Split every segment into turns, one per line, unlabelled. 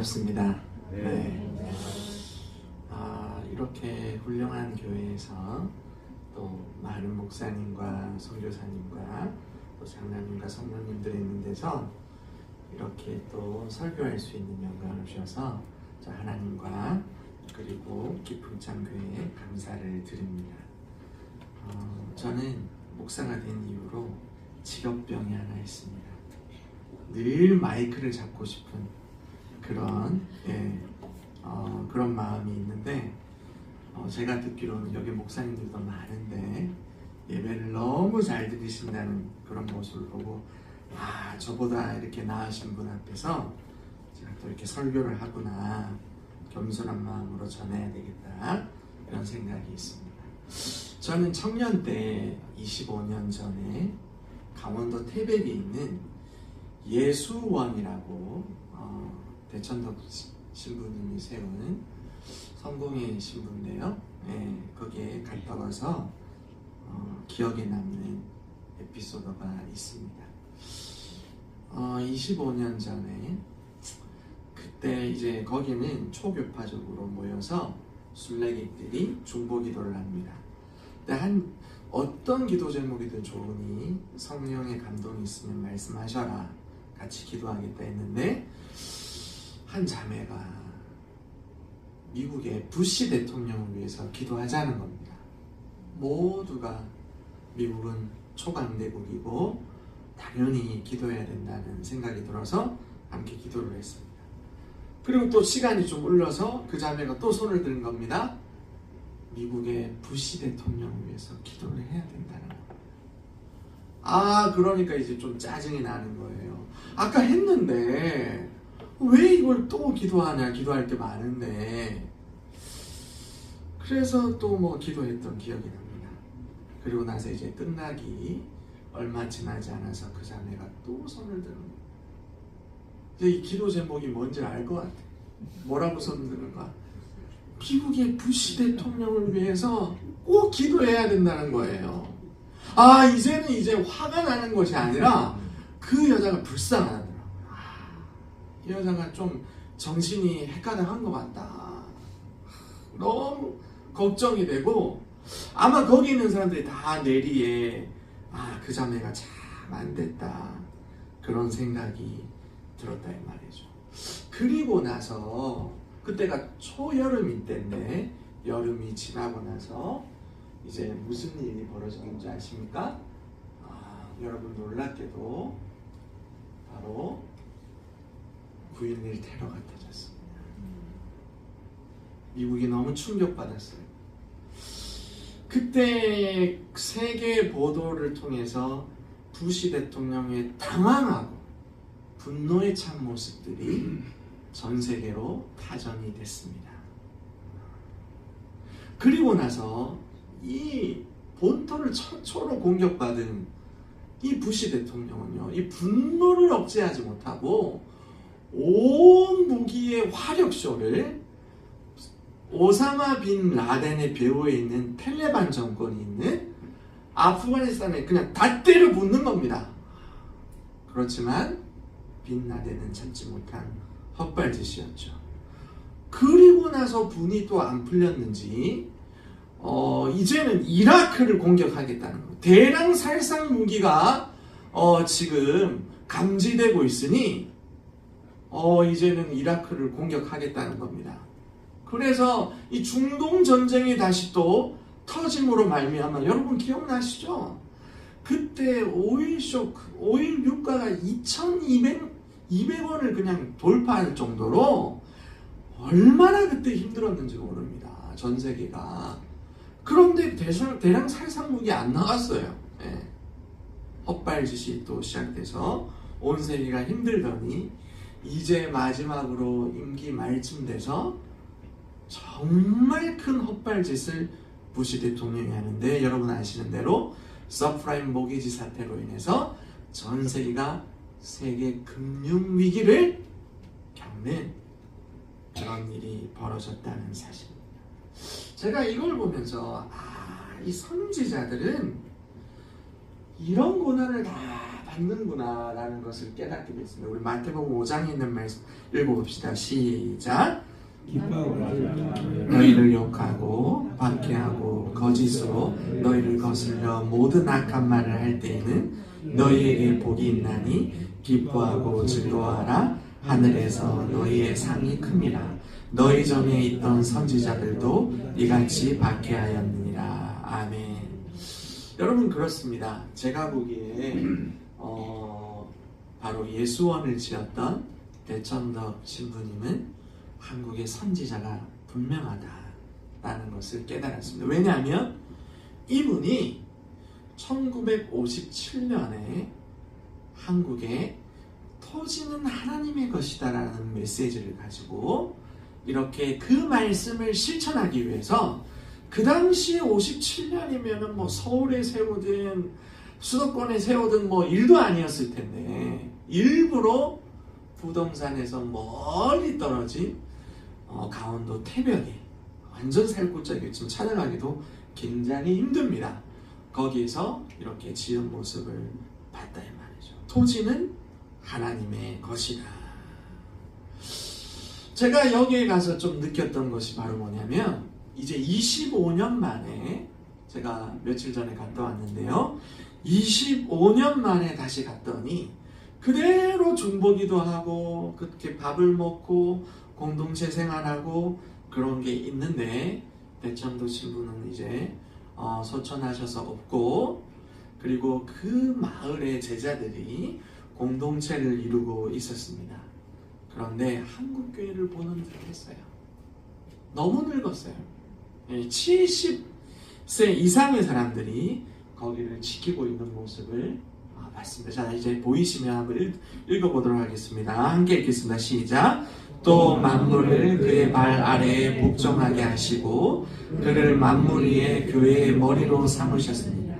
반갑습니다. 네. 이렇게 훌륭한 교회에서 또 많은 목사님과 선교사님과 또 장로님과 성도님들이 있는 데서 이렇게 또 설교할 수 있는 영광을 주셔서 저 하나님과 그리고 기쁨찬 교회에 감사를 드립니다. 저는 목사가 된 이후로 직업병이 하나 있습니다. 늘 마이크를 잡고 싶은 그런 마음이 있는데 제가 듣기로는 여기 목사님들도 많은데 예배를 너무 잘 들으신다는 그런 모습을 보고 저보다 이렇게 나으신 분 앞에서 제가 또 이렇게 설교를 하구나, 겸손한 마음으로 전해야 되겠다, 이런 생각이 있습니다. 저는 청년 때 25년 전에 강원도 태백에 있는 예수원이라고 대천덕 신부님이 세운 성공의 신부인데요. 거기에 갔다 와서 기억에 남는 에피소드가 있습니다. 25년 전에 그때 이제 거기는 초교파적으로 모여서 순례객들이 중보기도를 합니다. 근데 어떤 기도 제목이든 좋으니 성령의 감동이 있으면 말씀하셔라, 같이 기도하겠다 했는데 한 자매가 미국의 부시 대통령을 위해서 기도하자는 겁니다. 모두가 미국은 초강대국이고 당연히 기도해야 된다는 생각이 들어서 함께 기도를 했습니다. 그리고 또 시간이 좀 흘러서 그 자매가 또 손을 든 겁니다. 미국의 부시 대통령을 위해서 기도를 해야 된다는 거예요. 그러니까 이제 좀 짜증이 나는 거예요. 아까 했는데 왜 이걸 또 기도하냐, 기도할 게 많은데. 그래서 또 기도했던 기억이 납니다. 그리고 나서 이제 끝나기 얼마 지나지 않아서 그 자매가 또 손을 드는 거예요. 이제 이 기도 제목이 뭔지 알 것 같아. 뭐라고 손 드는가? 미국의 부시 대통령을 위해서 꼭 기도해야 된다는 거예요. 이제는 이제 화가 나는 것이 아니라 그 여자가 불쌍하더라고요. 이 여자가 좀 정신이 헷가닥한 것 같다. 너무 걱정이 되고, 아마 거기 있는 사람들이 다 내리에 그 자매가 참 안 됐다, 그런 생각이 들었다 이 말이죠. 그리고 나서 그때가 초여름일 때인데 여름이 지나고 나서 이제 무슨 일이 벌어졌는지 아십니까? 여러분 놀랍게도 바로 9.11 테러가 터졌습니다. 미국이 너무 충격받았어요. 그때 세계 보도를 통해서 부시 대통령의 당황하고 분노에 찬 모습들이 전 세계로 타전이 됐습니다. 그리고 나서 이 본토를 최초로 공격받은 이 부시 대통령은요, 이 분노를 억제하지 못하고 온 무기의 화력쇼를 오사마 빈 라덴의 배후에 있는 탈레반 정권이 있는 아프가니스탄에 그냥 다 때려 붓는 겁니다. 그렇지만 빈 라덴은 참지 못한 헛발짓이었죠. 그리고 나서 분이 또 안 풀렸는지 이제는 이라크를 공격하겠다는 거예요. 대량 살상 무기가 지금 감지되고 있으니 이제는 이라크를 공격하겠다는 겁니다. 그래서 이 중동 전쟁이 다시 또 터짐으로 말미암아, 여러분 기억나시죠? 그때 오일 유가가 2,200원을 그냥 돌파할 정도로 얼마나 그때 힘들었는지 모릅니다, 전 세계가. 그런데 대량 살상 무기 안 나갔어요. 헛발짓이 또 시작돼서 온 세계가 힘들더니 이제 마지막으로 임기 말쯤 돼서 정말 큰 헛발짓을 부시 대통령이 하는데, 여러분 아시는 대로 서프라임 모기지 사태로 인해서 전 세계가 세계 금융 위기를 겪는 그런 일이 벌어졌다는 사실입니다. 제가 이걸 보면서 이 선지자들은 이런 고난을 다 받는구나라는 것을 깨닫게 됐습니다. 우리 마태복음 5장에 있는 말씀 읽어봅시다. 시작. 너희를 욕하고 박해하고 거짓으로 너희를 거슬려 모든 악한 말을 할 때에는 너희에게 복이 있나니 기뻐하고 즐거워하라. 하늘에서 너희의 상이 큽니다. 너희 전에 있던 선지자들도 이같이 박해하였느니라. 아멘. 여러분, 그렇습니다. 제가 보기에 바로 예수원을 지었던 대천덕 신부님은 한국의 선지자가 분명하다라는 것을 깨달았습니다. 왜냐하면 이분이 1957년에 한국에 토지는 하나님의 것이다라는 메시지를 가지고 이렇게 그 말씀을 실천하기 위해서 그 당시에 57년이면은 뭐 서울에 세우든 수도권에 세우든 뭐 일도 아니었을 텐데 일부러 부동산에서 멀리 떨어진 강원도 태백에 완전 살구짝에 지금 찾아가기도 굉장히 힘듭니다. 거기에서 이렇게 지은 모습을 봤다 이 말이죠. 토지는 하나님의 것이다. 제가 여기에 가서 좀 느꼈던 것이 바로 뭐냐면 이제 25년 만에 제가 며칠 전에 갔다 왔는데요. 25년 만에 다시 갔더니 그대로 중보기도 하고 그렇게 밥을 먹고 공동체 생활하고 그런 게 있는데 대천도 신부는 이제 소천하셔서 없고 그리고 그 마을의 제자들이 공동체를 이루고 있었습니다. 그런데 한국교회를 보는 듯 했어요. 너무 늙었어요. 70세 이상의 사람들이 거기를 지키고 있는 모습을 봤습니다. 자, 이제 보이시면 한번 읽어보도록 하겠습니다. 함께 읽겠습니다. 시작. 또 만물을 그의 발 아래에 복종하게 하시고 그를 만물 위에 교회의 머리로 삼으셨습니다.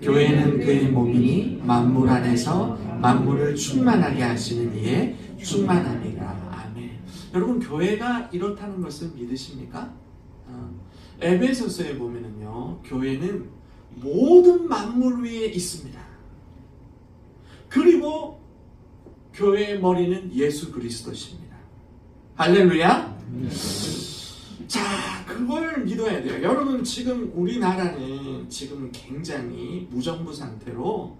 교회는 그의 몸이니 만물 안에서 만물을 충만하게 하시는 이에 충만함이라. 아멘. 여러분, 교회가 이렇다는 것을 믿으십니까? 에베소서에 보면은요, 교회는 모든 만물 위에 있습니다. 그리고 교회의 머리는 예수 그리스도십니다. 할렐루야. 자, 그걸 믿어야 돼요. 여러분, 지금 우리나라는 지금 굉장히 무정부 상태로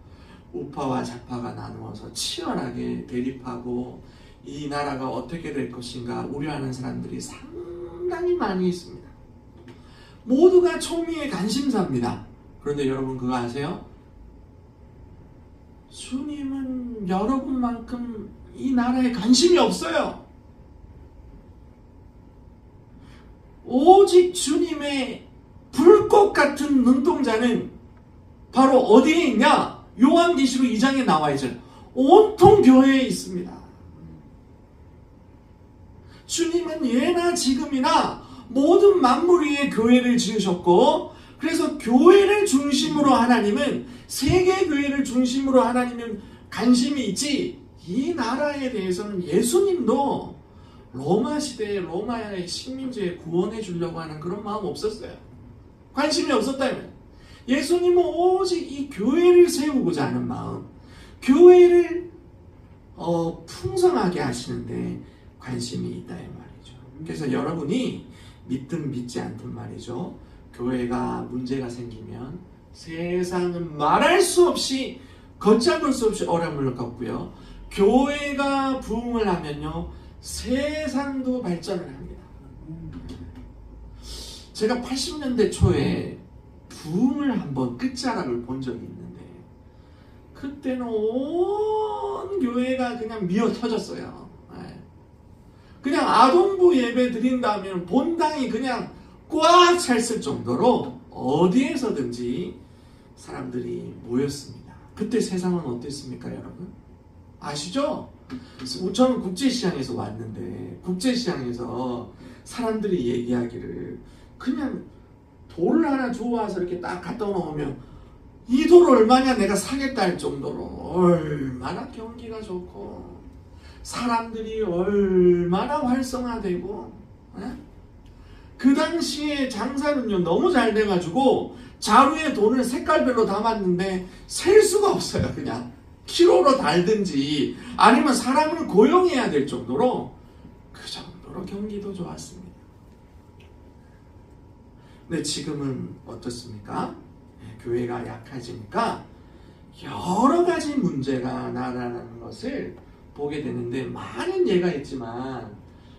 우파와 좌파가 나누어서 치열하게 대립하고 이 나라가 어떻게 될 것인가 우려하는 사람들이 상당히 많이 있습니다. 모두가 총리의 관심사입니다. 그런데 여러분 그거 아세요? 주님은 여러분만큼 이 나라에 관심이 없어요. 오직 주님의 불꽃 같은 눈동자는 바로 어디에 있냐? 요한계시록 2장에 나와 있죠. 온통 교회에 있습니다. 주님은 예나 지금이나 모든 만물 위에 교회를 지으셨고, 그래서 교회를 중심으로 하나님은, 세계 교회를 중심으로 하나님은 관심이 있지, 이 나라에 대해서는 예수님도 로마 시대에 로마의 식민지에 구원해 주려고 하는 그런 마음 없었어요. 관심이 없었다면, 예수님은 오직 이 교회를 세우고자 하는 마음, 교회를 풍성하게 하시는데 관심이 있다 이 말이죠. 그래서 여러분이 믿든 믿지 않든 말이죠, 교회가 문제가 생기면 세상은 말할 수 없이, 걷잡을 수 없이 어려움을 겪고요, 교회가 부흥을 하면요 세상도 발전을 합니다. 제가 80년대 초에 부흥을 한번 끝자락을 본 적이 있는데, 그때는 온 교회가 그냥 미어 터졌어요. 그냥 아동부 예배 드린다면 본당이 그냥 꽉 찼을 정도로 어디에서든지 사람들이 모였습니다. 그때 세상은 어땠습니까, 여러분? 아시죠? 저는 국제시장에서 왔는데, 국제시장에서 사람들이 얘기하기를 그냥 돌을 하나 주워와서 이렇게 딱 갖다 놓으면 이 돌 얼마냐 내가 사겠다 할 정도로 얼마나 경기가 좋고 사람들이 얼마나 활성화되고, 그 당시에 장사는요 너무 잘 돼가지고 자루에 돈을 색깔별로 담았는데 셀 수가 없어요. 그냥 키로로 달든지 아니면 사람을 고용해야 될 정도로 그 정도로 경기도 좋았습니다. 근데 지금은 어떻습니까? 교회가 약해지니까 여러 가지 문제가 나타나는 것을 보게 되는데 많은 예가 있지만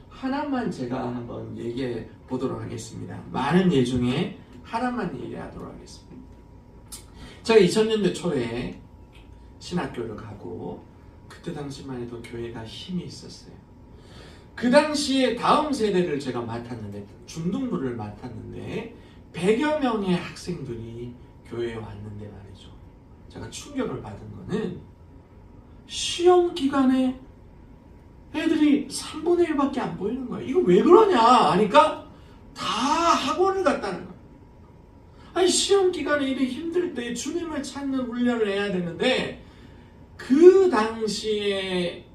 하나만 제가 한번 얘기해 보도록 하겠습니다. 많은 예 중에 하나만 얘기하도록 하겠습니다. 제가 2000년대 초에 신학교를 가고 그때 당시만 해도 교회가 힘이 있었어요. 그 당시에 다음 세대를 제가 맡았는데 중등부를 맡았는데 100여 명의 학생들이 교회에 왔는데 말이죠. 제가 충격을 받은 거는 시험 기간에 애들이 3분의 1밖에 안 보이는 거예요. 이거 왜 그러냐 하니까 다 학원을 갔다는 거예요. 아니 시험 기간에 이렇게 힘들 때 주님을 찾는 훈련을 해야 되는데 그 당시에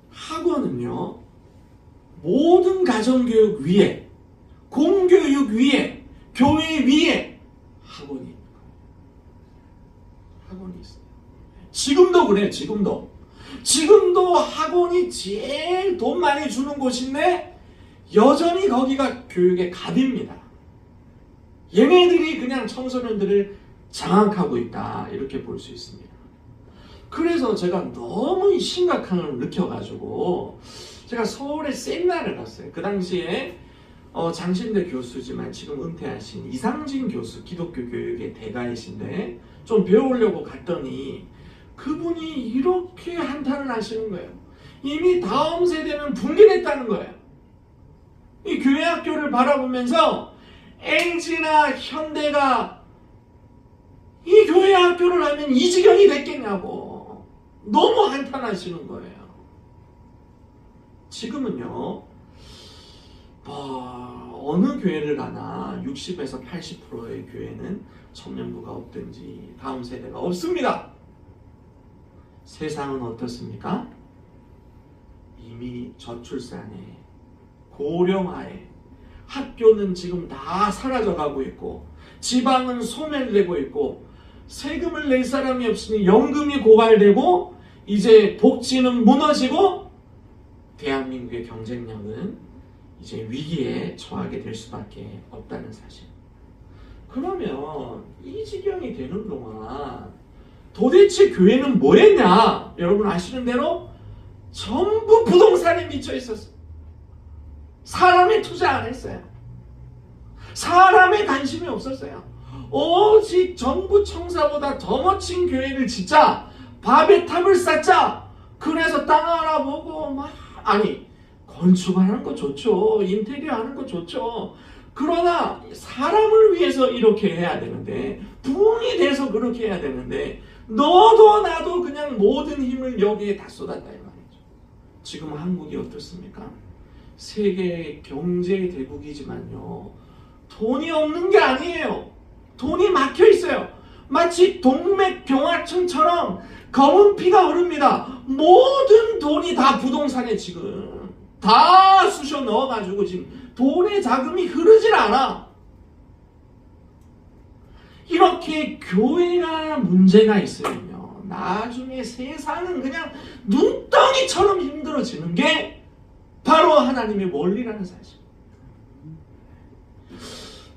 학원은요 모든 가정교육 위에 공교육 위에 교회 위에 학원이 있는 거예요. 학원이 있어요. 지금도 그래요. 지금도 학원이 제일 돈 많이 주는 곳인데 여전히 거기가 교육의 갑입니다. 얘네들이 그냥 청소년들을 장악하고 있다 이렇게 볼 수 있습니다. 그래서 제가 너무 심각한 걸 느껴가지고 제가 서울에 세미나를 갔어요. 그 당시에 장신대 교수지만 지금 은퇴하신 이상진 교수, 기독교 교육의 대가이신데 좀 배우려고 갔더니 그분이 이렇게 한탄을 하시는 거예요. 이미 다음 세대는 붕괴됐다는 거예요. 이 교회 학교를 바라보면서 LG나 현대가 이 교회 학교를 하면 이 지경이 됐겠냐고 너무 한탄하시는 거예요. 지금은요 어느 교회를 가나 60에서 80%의 교회는 청년부가 없든지 다음 세대가 없습니다. 세상은 어떻습니까? 이미 저출산에 고령화에 학교는 지금 다 사라져가고 있고 지방은 소멸되고 있고 세금을 낼 사람이 없으니 연금이 고갈되고 이제 복지는 무너지고 대한민국의 경쟁력은 이제 위기에 처하게 될 수밖에 없다는 사실. 그러면 이 지경이 되는 동안 도대체 교회는 뭐 했냐? 여러분 아시는 대로 전부 부동산에 미쳐 있었어요. 사람에 투자 안 했어요. 사람에 관심이 없었어요. 오직 정부 청사보다 더 멋진 교회를 짓자. 밥에 탑을 쌓자. 그래서 땅 하나 보고 아니 건축하는 거 좋죠. 인테리어 하는 거 좋죠. 그러나 사람을 위해서 이렇게 해야 되는데 부흥이 돼서 그렇게 해야 되는데 너도 나도 그냥 모든 힘을 여기에 다 쏟았다 이 말이죠. 지금 한국이 어떻습니까? 세계 경제 대국이지만요 돈이 없는 게 아니에요. 돈이 막혀 있어요. 마치 동맥경화증처럼 검은 피가 흐릅니다. 모든 돈이 다 부동산에 지금 다 쑤셔 넣어가지고 지금 돈의 자금이 흐르질 않아. 이렇게 교회가 문제가 있으면요 나중에 세상은 그냥 눈덩이처럼 힘들어지는 게 바로 하나님의 원리라는 사실.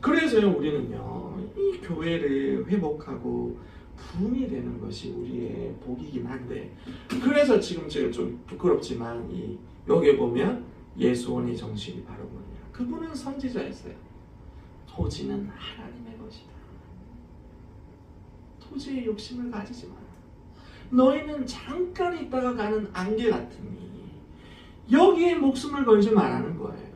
그래서요 우리는요 이 교회를 회복하고 부흥이 되는 것이 우리의 복이긴 한데 그래서 지금 제가 좀 부끄럽지만 여기 보면 예수원의 정신이 바로 뭐냐. 그분은 선지자였어요. 토지는 하나님의 것이다. 토지에 욕심을 가지지 마라. 너희는 잠깐 있다가 가는 안개 같으니 여기에 목숨을 걸지 말라는 거예요.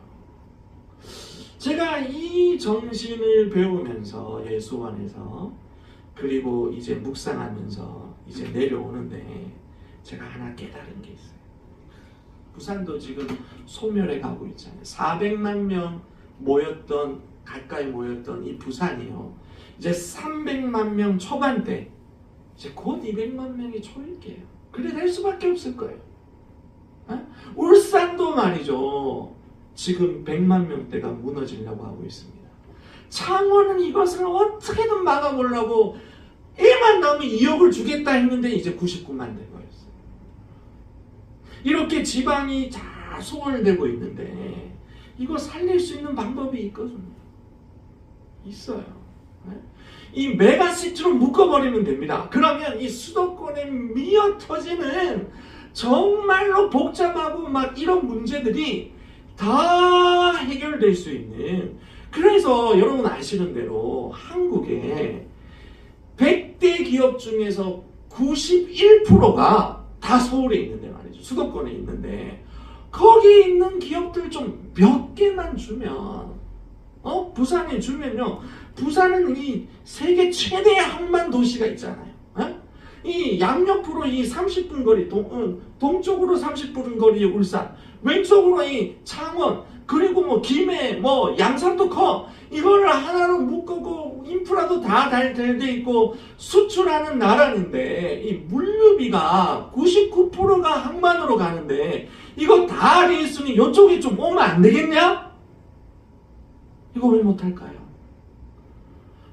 제가 이 정신을 배우면서 예수원에서 그리고 이제 묵상하면서 이제 내려오는데 제가 하나 깨달은 게 있어요. 부산도 지금 소멸해 가고 있잖아요. 400만 명 가까이 모였던 이 부산이요. 이제 300만 명 초반대, 이제 곧 200만 명이 초일게요. 그래 될 수밖에 없을 거예요. 울산도 말이죠. 지금 100만 명대가 무너지려고 하고 있습니다. 창원은 이것을 어떻게든 막아보려고 100개만 나오면 2억을 주겠다 했는데 이제 99만 된 거였어요. 이렇게 지방이 다 소홀되고 있는데 이거 살릴 수 있는 방법이 있거든요. 있어요. 이 메가시티로 묶어버리면 됩니다. 그러면 이 수도권에 미어터지는 정말로 복잡하고 막 이런 문제들이 다 해결될 수 있는, 그래서 여러분 아시는 대로 한국에 100대 기업 중에서 91%가 다 서울에 있는데 말이죠. 수도권에 있는데 거기 있는 기업들 좀 몇 개만 주면 부산에 주면요. 부산은 이 세계 최대의 항만 도시가 있잖아요. 이 양옆으로 이 30분 거리 동쪽으로 30분 거리 울산, 왼쪽으로 이 창원, 그리고 뭐 김해, 뭐 양산도 커. 이거를 하나로 묶고 인프라도 다 잘 돼 있고 수출하는 나라인데 이 물류비가 99%가 항만으로 가는데 이거 다 돼 있으니 이쪽에 좀 오면 안 되겠냐? 이거 왜 못할까요?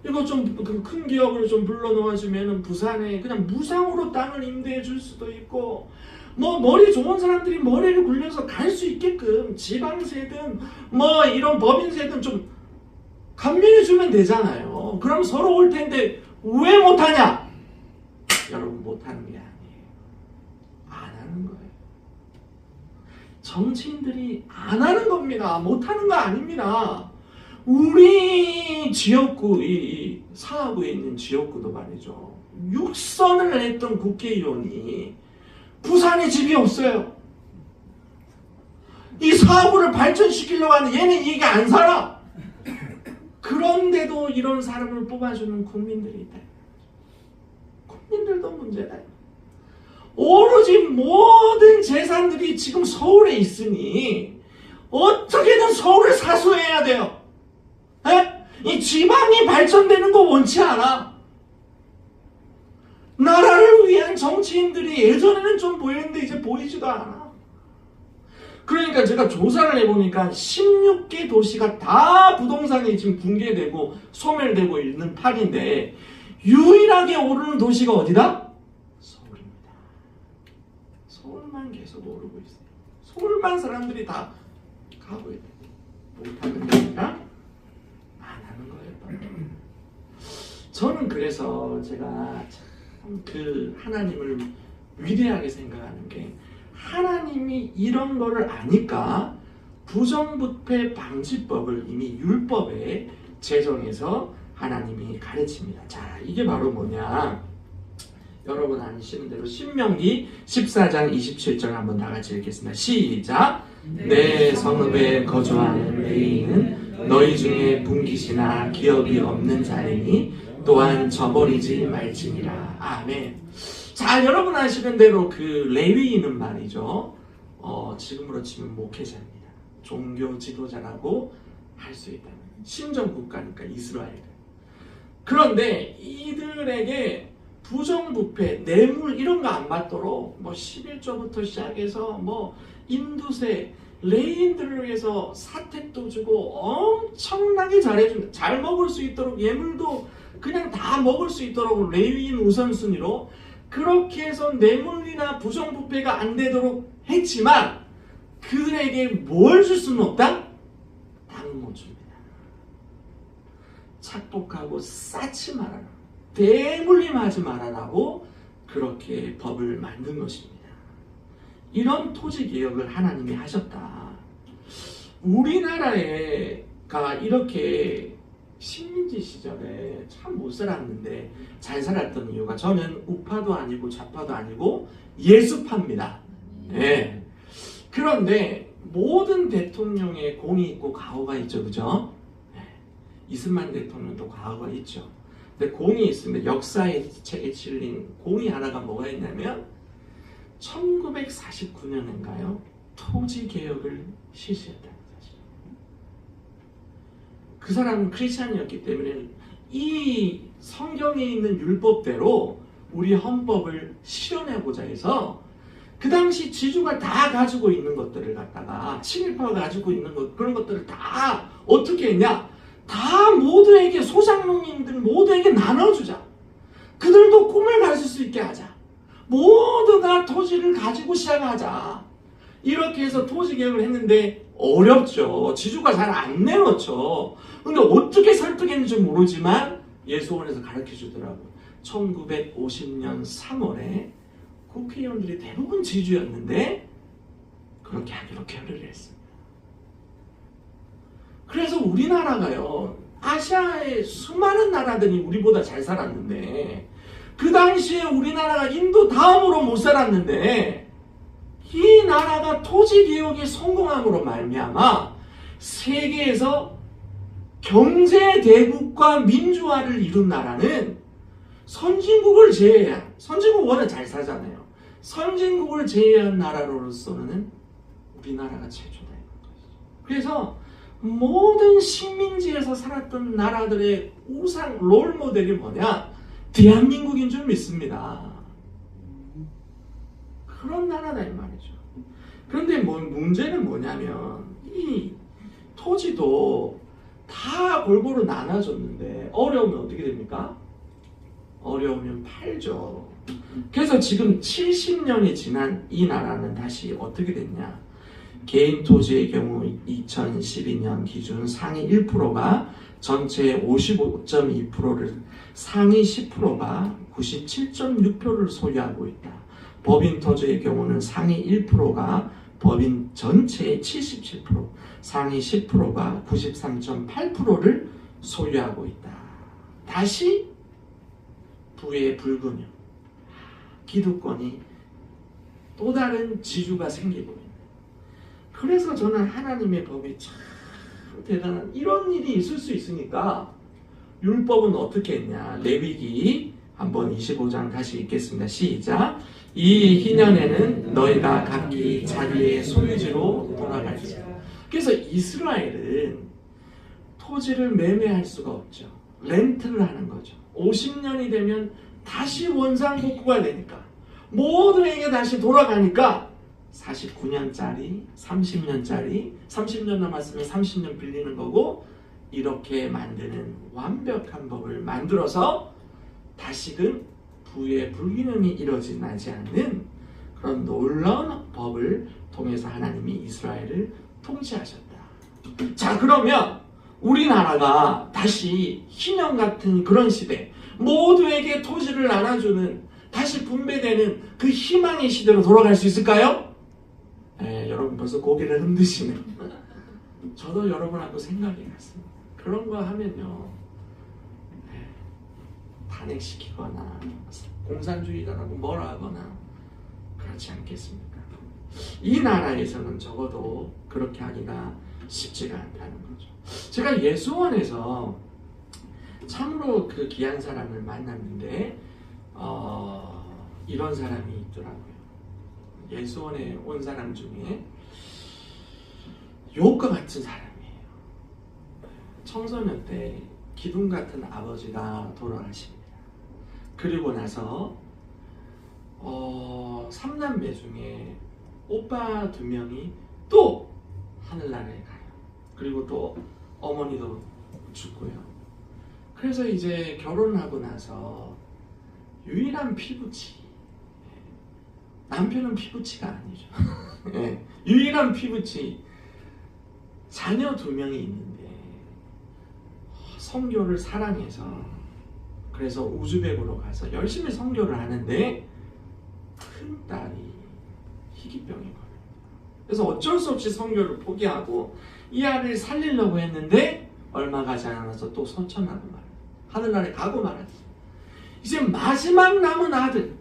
이거 좀 큰 기업을 좀 불러놓아주면은 부산에 그냥 무상으로 땅을 임대해 줄 수도 있고, 뭐 머리 좋은 사람들이 머리를 굴려서 갈 수 있게끔 지방세든 뭐 이런 법인세든 좀 감면해 주면 되잖아요. 그럼 서로 올 텐데 왜 못하냐? 여러분 못하는 게 아니에요. 안 하는 거예요. 정치인들이 안 하는 겁니다. 못하는 거 아닙니다. 우리 지역구, 이 상하구에 있는 지역구도 말이죠. 6선을 했던 국회의원이 부산에 집이 없어요. 이 상하구를 발전시키려고 하는데 얘는 이게 안 살아. 그런데도 이런 사람을 뽑아주는 국민들이 있다. 국민들도 문제다. 오로지 모든 재산들이 지금 서울에 있으니 어떻게든 서울을 사수해야 돼요. 이 지방이 발전되는 거 원치 않아. 나라를 위한 정치인들이 예전에는 좀 보였는데 이제 보이지도 않아. 그러니까 제가 조사를 해보니까 16개 도시가 다 부동산이 지금 붕괴되고 소멸되고 있는 판인데 유일하게 오르는 도시가 어디다? 서울입니다. 서울만 계속 오르고 있어요. 서울만 사람들이 다 가고 있어요. 못하는 거니까 안 하는 거예요. 저는 그래서 제가 참 그 하나님을 위대하게 생각하는 게, 하나님이 이런 거를 아니까 부정부패 방지법을 이미 율법에 제정해서 하나님이 가르칩니다. 자, 이게 바로 뭐냐? 여러분 아시는 대로 신명기 14장 27절 한번 다 같이 읽겠습니다. 시작! 내 성읍에 거주하는 레위인은 너희 중에 분깃이나 기업이 없는 자이니 또한 저버리지 말지니라. 아멘. 자, 여러분 아시는 대로 그 레위인은 말이죠. 지금으로 치면 목회자입니다. 종교 지도자라고 할 수 있다는 신정 국가니까 이스라엘. 그런데 이들에게 부정부패, 뇌물 이런 거 안 받도록 뭐 11조부터 시작해서 뭐 인두세, 레인들을 위해서 사택도 주고 엄청나게 잘해준다. 잘 먹을 수 있도록 예물도 그냥 다 먹을 수 있도록 레위인 우선순위로 그렇게 해서 뇌물이나 부정부패가 안 되도록 했지만 그들에게 뭘 줄 수는 없다? 땅은 못 줍니다. 착복하고 쌓지 말아라. 대물림하지 말아라고 그렇게 법을 만든 것입니다. 이런 토지개혁을 하나님이 하셨다. 우리나라가 이렇게 식민지 시절에 참 못 살았는데 잘 살았던 이유가, 저는 우파도 아니고 좌파도 아니고 예수파입니다. 네. 그런데 모든 대통령의 공이 있고 과오가 있죠. 그죠? 네. 이승만 대통령도 과오가 있죠. 근데 공이 있습니다. 역사의 책에 실린 공이 하나가 뭐가 있냐면 1949년인가요? 토지개혁을 실시했다는 사실. 그 사람은 크리스찬이었기 때문에 이 성경에 있는 율법대로 우리 헌법을 실현해보자 해서 그 당시 지주가 다 가지고 있는 것들을 갖다가, 친일파가 가지고 있는 것, 그런 것들을 다 어떻게 했냐? 다 모두에게, 소장농민들 모두에게 나눠주자. 그들도 있게 하자. 모두가 토지를 가지고 시작하자. 이렇게 해서 토지 개혁을 했는데 어렵죠. 지주가 잘 안 내놓죠. 근데 어떻게 설득했는지 모르지만 예수원에서 가르쳐 주더라고요. 1950년 3월에 국회의원들이 대부분 지주였는데 그렇게 하기로 결의를 했습니다. 그래서 우리나라가요, 아시아의 수많은 나라들이 우리보다 잘 살았는데 그 당시에 우리나라가 인도 다음으로 못 살았는데 이 나라가 토지 개혁에 성공함으로 말미암아 세계에서 경제 대국과 민주화를 이룬 나라는 선진국을 제외한, 선진국 워낙 잘 사잖아요. 선진국을 제외한 나라로서는 우리나라가 최초다. 그래서 모든 식민지에서 살았던 나라들의 우상 롤 모델이 뭐냐? 대한민국인 줄 믿습니다. 그런 나라다 이 말이죠. 그런데 문제는 뭐냐면 이 토지도 다 골고루 나눠줬는데 어려우면 어떻게 됩니까? 어려우면 팔죠. 그래서 지금 70년이 지난 이 나라는 다시 어떻게 됐냐? 개인 토지의 경우 2012년 기준 상위 1%가 전체의 55.2%를, 상위 10%가 97.6%를 소유하고 있다. 법인 토지의 경우는 상위 1%가 법인 전체의 77%, 상위 10%가 93.8%를 소유하고 있다. 다시 부의 불균형, 기득권이 또 다른 지주가 생기고 있는. 그래서 저는 하나님의 법이 참 대단한, 이런 일이 있을 수 있으니까 율법은 어떻게 했냐? 레위기 한번 25장 다시 읽겠습니다. 시작. 이 희년에는 너희가 각기 자기의 소유지로 돌아갈지어다. 그래서 이스라엘은 토지를 매매할 수가 없죠. 렌트를 하는 거죠. 50년이 되면 다시 원상복구가 되니까 모두에게 다시 돌아가니까 49년짜리, 30년짜리, 30년 남았으면 30년 빌리는 거고, 이렇게 만드는 완벽한 법을 만들어서 다시금 부의 불균형이 이루어지지 않는 그런 놀라운 법을 통해서 하나님이 이스라엘을 통치하셨다. 자, 그러면 우리나라가 다시 희년 같은 그런 시대, 모두에게 토지를 나눠주는, 다시 분배되는 그 희망의 시대로 돌아갈 수 있을까요? 네, 여러분 벌써 고개를 흔드시네요. 저도 여러분하고 생각이 같습니다. 그런 거 하면요, 탄핵시키거나 공산주의자라고 뭐라 하거나 그렇지 않겠습니까? 이 나라에서는 적어도 그렇게 하기가 쉽지가 않다는 거죠. 제가 예수원에서 참으로 그 귀한 사람을 만났는데 이런 사람이 있더라고요. 예수원에 온 사람 중에 욥과 같은 사람이에요. 청소년 때 기둥 같은 아버지가 돌아가십니다. 그리고 나서 3남매 중에 오빠 2명이 또 하늘나라에 가요. 그리고 또 어머니도 죽고요. 그래서 이제 결혼하고 나서 유일한 피부치, 남편은 피부치가 아니죠. 네, 유일한 피부치, 자녀 2명이 있는데 선교를 사랑해서, 그래서 우즈벡으로 가서 열심히 선교를 하는데 큰 딸이 희귀병에 걸려요. 그래서 어쩔 수 없이 선교를 포기하고 이 아이를 살리려고 했는데 얼마 가지 않아서 또 선천하고 말아요. 하늘나라에 가고 말았어요. 이제 마지막 남은 아들,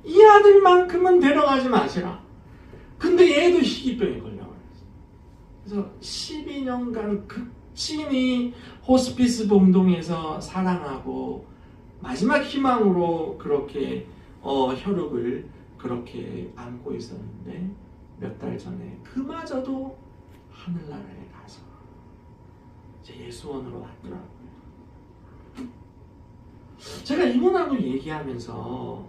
이 아들만큼은 데려가지 마시라. 근데 얘도 희귀병에 걸려버렸어요. 그래서 12년간 극진히 호스피스 봉동에서 사랑하고 마지막 희망으로 그렇게 혈육을 그렇게 안고 있었는데 몇 달 전에 그마저도 하늘나라에 가서 이제 예수원으로 왔더라고요. 제가 이분하고 얘기하면서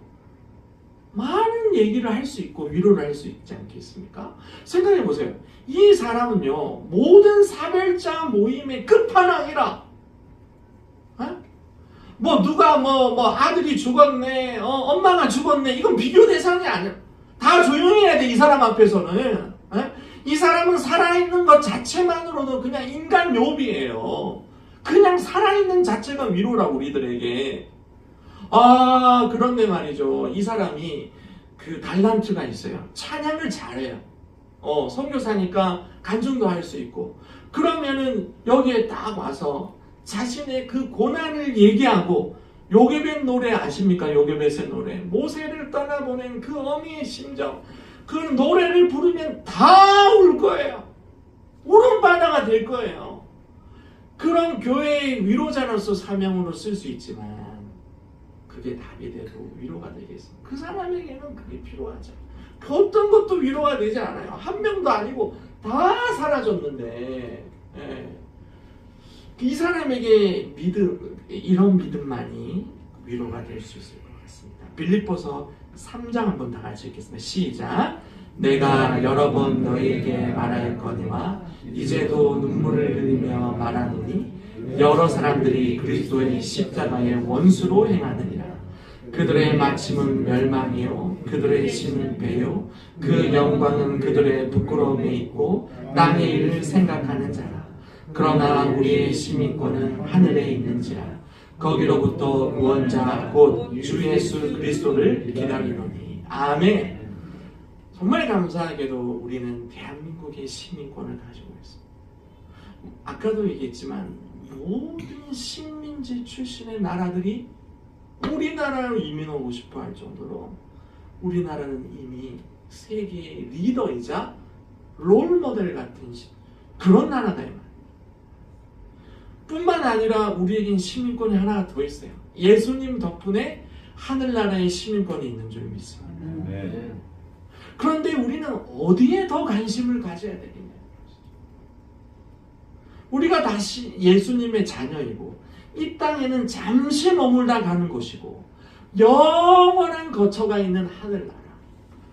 많은 얘기를 할 수 있고 위로를 할 수 있지 않겠습니까? 생각해 보세요. 이 사람은요, 모든 사별자 모임의 끝판왕이라, 뭐 누가 뭐 아들이 죽었네, 엄마가 죽었네, 이건 비교 대상이 아니야. 다 조용히 해야 돼, 이 사람 앞에서는. 이 사람은 살아있는 것 자체만으로도 그냥 인간 묘비예요. 그냥 살아있는 자체가 위로라고, 우리들에게. 그런데 말이죠. 이 사람이 그 달란트가 있어요. 찬양을 잘해요. 선교사니까 간증도 할 수 있고. 그러면은 여기에 딱 와서 자신의 그 고난을 얘기하고, 요게벳 노래 아십니까? 요게벳의 노래. 모세를 떠나보낸 그 어미의 심정. 그 노래를 부르면 다 울 거예요. 울음바다가 될 거예요. 그런 교회의 위로자로서 사명으로 쓸 수 있지만 그게 답이 되고 위로가 되겠습니다. 그 사람에게는 그게 필요하죠. 그 어떤 것도 위로가 되지 않아요. 한 명도 아니고 다 사라졌는데, 이 사람에게 이런 믿음만이 위로가 될 수 있을 것 같습니다. 빌립보서 3장 한번 다 같이 읽겠습니다. 시작. 내가 여러 번 너희에게 말하였거니와 이제도 눈물을 흘리며 말하노니 여러 사람들이 그리스도의 십자가의 원수로 행하느니라. 그들의 마침은 멸망이요 그들의 심은 배요 그 영광은 그들의 부끄러움에 있고 땅의 일을 생각하는 자라. 그러나 우리의 시민권은 하늘에 있는지라. 거기로부터 구원자 곧 주 예수 그리스도를 기다리노니. 아멘. 정말 감사하게도 우리는 대한민국의 시민권을 가지고 있습니다. 아까도 얘기했지만 모든 식민지 출신의 나라들이 우리나라로 이민 오고 싶어 할 정도로 우리나라는 이미 세계의 리더이자 롤모델 같은 그런 나라다 이 말이에요. 뿐만 아니라 우리에겐 시민권이 하나가 더 있어요. 예수님 덕분에 하늘나라의 시민권이 있는 줄 믿습니다. 네. 그런데 우리는 어디에 더 관심을 가져야 되겠냐? 우리가 다시 예수님의 자녀이고 이 땅에는 잠시 머물다 가는 곳이고 영원한 거처가 있는 하늘나라,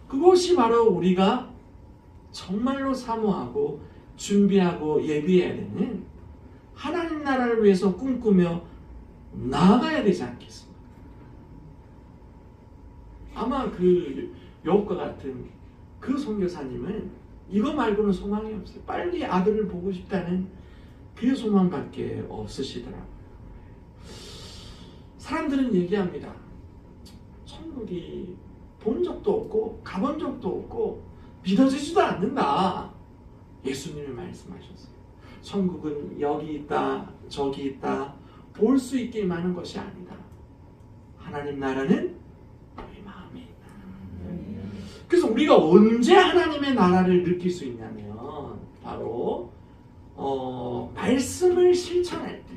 그곳이 바로 우리가 정말로 사모하고 준비하고 예비해야 되는 하나님 나라를 위해서 꿈꾸며 나아가야 되지 않겠습니까? 아마 그 욥과 같은 그 선교사님은 이거 말고는 소망이 없어요. 빨리 아들을 보고 싶다는 그 소망밖에 없으시더라고요. 사람들은 얘기합니다. 천국이 본 적도 없고 가본 적도 없고 믿어지지도 않는다. 예수님이 말씀하셨어요. 천국은 여기 있다 저기 있다 볼 수 있게 많은 것이 아니다. 하나님 나라는 우리 마음에 있다. 그래서 우리가 언제 하나님의 나라를 느낄 수 있냐면 바로 말씀을 실천할 때,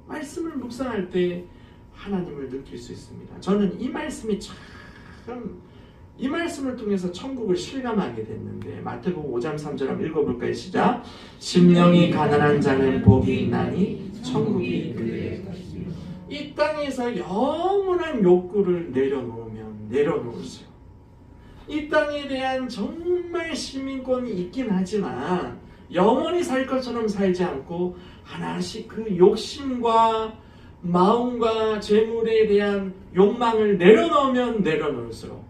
말씀을 묵상할 때 하나님을 느낄 수 있습니다. 저는 이 말씀이 이 말씀을 통해서 천국을 실감하게 됐는데, 마태복음 5장 3절 한번 읽어볼까요? 시작. 심령이 가난한 자는 복이 있나니 천국이 그들의 것이며. 이 땅에서 영원한 욕구를 내려놓으면 내려놓을수록 이 땅에 대한 정말 시민권이 있긴 하지만 영원히 살 것처럼 살지 않고 하나씩 그 욕심과 마음과 재물에 대한 욕망을 내려놓으면 내려놓을수록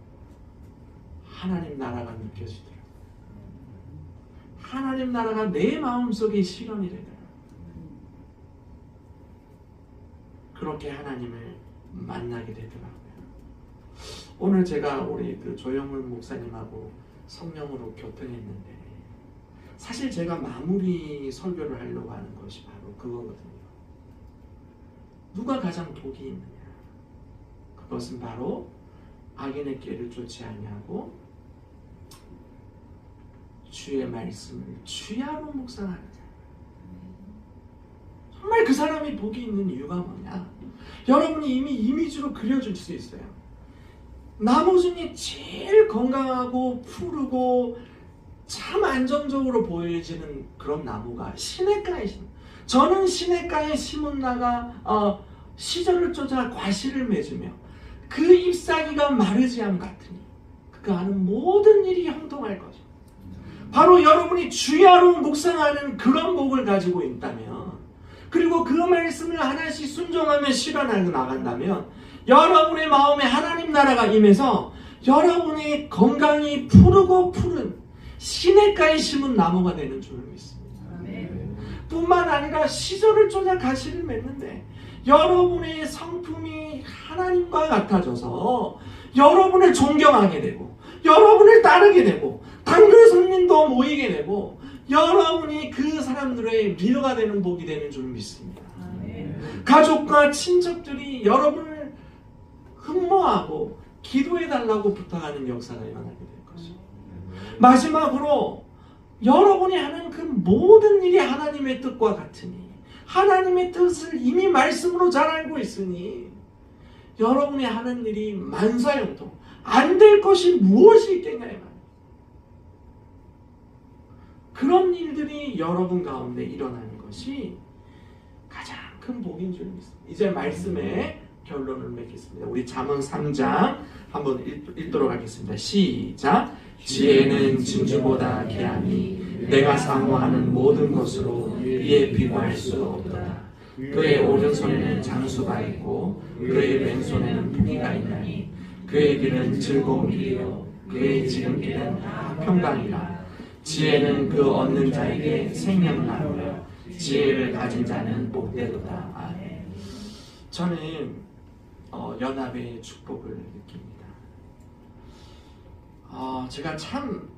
하나님 나라가 느껴지더라고요. 하나님 나라가 내 마음속에 실현이 되더라고요. 그렇게 하나님을 만나게 되더라고요. 오늘 제가 우리 그 조영훈 목사님하고 성령으로 교통했는데, 사실 제가 마무리 설교를 하려고 하는 것이 바로 그거거든요. 누가 가장 복이 있느냐? 그것은 바로 악인의 길을 쫓지 아니하고 주의 말씀을 주야로 묵상하는 자. 정말 그 사람이 복이 있는 이유가 뭐냐? 여러분이 이미 이미지로 그려줄 수 있어요. 나무 중에 제일 건강하고 푸르고 참 안정적으로 보여지는 그런 나무가 시냇가에 심은, 저는 시냇가에 심은 나가 시절을 쫓아 과실을 맺으며 그 잎사귀가 마르지 않 같으니 그 하는 모든 일이 형통할 거죠. 바로 여러분이 주야로 묵상하는 그런 복을 가지고 있다면 그리고 그 말씀을 하나씩 순종하며 실현하고 나간다면 여러분의 마음에 하나님 나라가 임해서 여러분의 건강이 푸르고 푸른 시냇가에 심은 나무가 되는 줄을 믿습니다. 뿐만 아니라 시절을 쫓아 가시를 맺는데 여러분의 성품이 하나님과 같아져서 여러분을 존경하게 되고 여러분을 따르게 되고 단글 손님도 모이게 되고 여러분이 그 사람들의 리더가 되는 복이 되는 줄 믿습니다. 가족과 친척들이 여러분을 흠모하고 기도해달라고 부탁하는 역사가 일어나게 될 것입니다. 마지막으로 여러분이 하는 그 모든 일이 하나님의 뜻과 같으니 하나님의 뜻을 이미 말씀으로 잘 알고 있으니 여러분이 하는 일이 만사형통 안 될 것이 무엇이 있겠냐요. 그런 일들이 여러분 가운데 일어나는 것이 가장 큰 복인 줄 믿습니다. 이제 말씀의 결론을 맺겠습니다. 우리 잠언 3장 한번 읽도록 하겠습니다. 시작. 지혜는 진주보다 귀하니 내가 사모하는 모든 것으로 이에 비교할 수 없다. 그의 오른손에는 장수가 있고 그의 왼손에는 부귀가 있나니 그의 길은 즐거운 길이요 그의 지름길은 평강이라. 지혜는 그 얻는 자에게 생명나무요 지혜를 가진 자는 복되도다. 아멘. 저는 연합의 축복을 느낍니다. 제가 참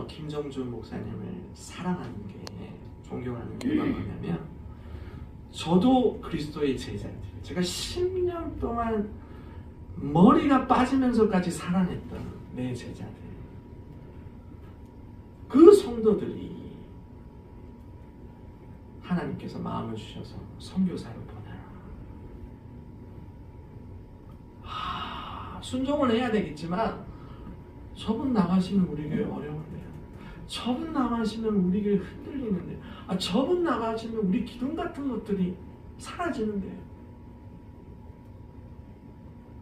김정준 목사님을 사랑하는 게 존경하는 이유가 뭐냐면 저도 그리스도의 제자들 제가 10년 동안 머리가 빠지면서까지 사랑했던 내 제자들 그 성도들이 하나님께서 마음을 주셔서 선교사를 보내라. 순종을 해야 되겠지만 저분 나가시면 우리 교회 어려운데요. 저분 나가시면 우리 교회 흔들리는데요. 저분 나가시면 우리 기둥 같은 것들이 사라지는데요.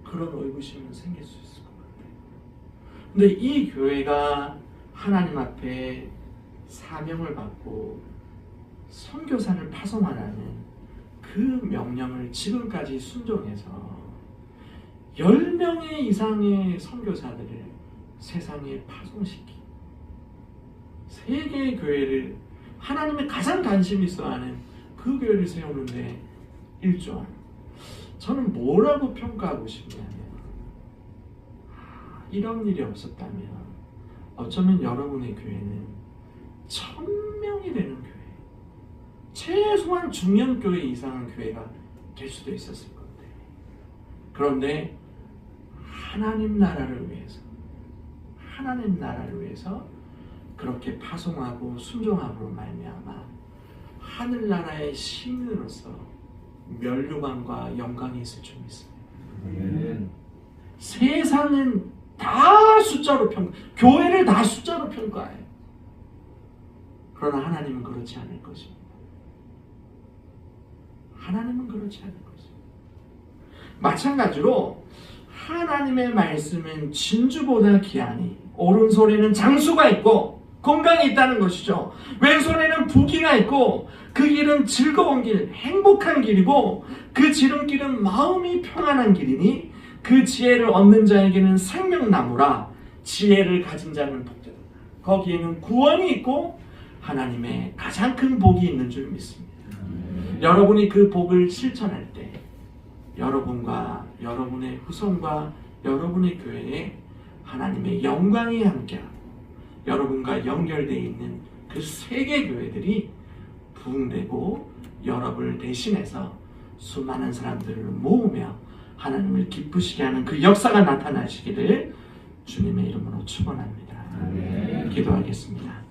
그런 의구심은 생길 수 있을 것 같아요. 근데 이 교회가 하나님 앞에 사명을 받고 선교사를 파송하라는 그 명령을 지금까지 순종해서 10명의 이상의 선교사들을 세상에 파송시키 세계의 교회를 하나님의 가장 관심 있어하는 그 교회를 세우는데 일조한 저는 뭐라고 평가하고 싶냐면 이런 일이 없었다면 어쩌면 여러분의 교회는 1000명이 되는 교회 최소한 중년교회 이상의 교회가 될 수도 있었을 건데 그런데 하나님 나라를 위해서 그렇게 파송하고 순종함으로 말미암아 하늘나라의 시민으로서 면류관과 영광이 있을 줄 믿습니다. 세상은 다 숫자로 교회를 다 숫자로 평가해요. 그러나 하나님은 그렇지 않을 것입니다. 하나님은 그렇지 않을 것입니다. 마찬가지로 하나님의 말씀은 진주보다 귀하니 오른손에는 장수가 있고 건강이 있다는 것이죠. 왼손에는 부귀가 있고 그 길은 즐거운 길, 행복한 길이고 그 지름길은 마음이 평안한 길이니 그 지혜를 얻는 자에게는 생명나무라. 지혜를 가진 자는 복되다. 거기에는 구원이 있고 하나님의 가장 큰 복이 있는 줄 믿습니다. 여러분이 그 복을 실천할 때 여러분과 여러분의 후손과 여러분의 교회에 하나님의 영광이 함께하고 여러분과 연결되어 있는 그 세계 교회들이 부흥되고 여러분을 대신해서 수많은 사람들을 모으며 하나님을 기쁘시게 하는 그 역사가 나타나시기를 주님의 이름으로 축원합니다. 기도하겠습니다.